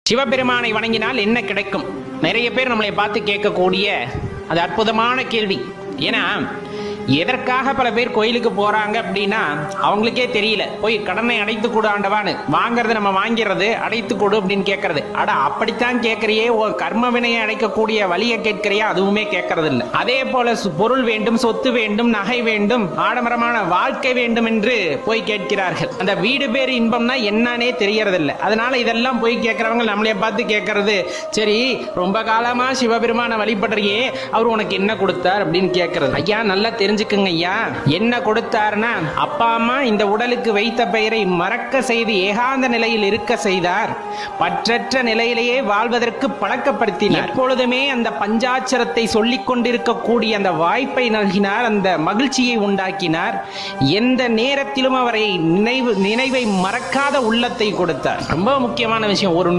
சிவபெருமானை வணங்கினால் என்ன கிடைக்கும்? நிறைய பேர் நம்மளை பார்த்து கேட்கக்கூடிய அது அற்புதமான கேள்வி. ஏன்னா எதற்காக பல பேர் கோயிலுக்கு போறாங்க அப்படின்னா அவங்களுக்கே தெரியல. போய் கடனை அடைத்து கொடு ஆண்டவான்னு வாங்கறது, நம்ம வாங்கிறது, அடைத்து கொடு அப்படின்னு கேட்கறது. அட அப்படித்தான் கேட்கறியே, கர்ம வினையை அடைக்கக்கூடிய வழியை கேட்கறியா? அதுவுமே கேட்கறது இல்லை. அதே போல பொருள் வேண்டும், சொத்து வேண்டும், நகை வேண்டும், ஆடம்பரமான வாழ்க்கை வேண்டும் என்று போய் கேட்கிறார்கள். அந்த வீடு பேர் இன்பம்னா என்னன்னே தெரியறதில்லை. அதனால இதெல்லாம் போய் கேட்கறவங்க நம்மளே பார்த்து கேட்கறது, சரி ரொம்ப காலமா சிவபெருமான வழிபடுறியே, அவர் உனக்கு என்ன கொடுத்தார் அப்படின்னு கேட்கறது. ஐயா நல்லா தெரிஞ்சுக்குங்க ஐயா, என்ன கொடுத்தார்னா அப்பா அம்மா இந்த உடலுக்கு வைத்த பெயரை மறக்க செய்து ஏகாந்த நிலையில் இருக்க செய்தார். பற்றற்ற நிலையிலேயே வாழ்வதற்கு பழக்கப்படுத்தினார். எப்பொழுதுமே அந்த பஞ்சாட்சரத்தை சொல்லிக் கொண்டிருக்கக்கூடிய அந்த வாய்ப்பை நல்கினார், அந்த மகிழ்ச்சியை உண்டாக்கினார். எந்த நேரத்திலும் அவரை நினைவை மறக்காத உள்ளத்தை கொடுத்தார். ரொம்ப முக்கியமான விஷயம். ஒரு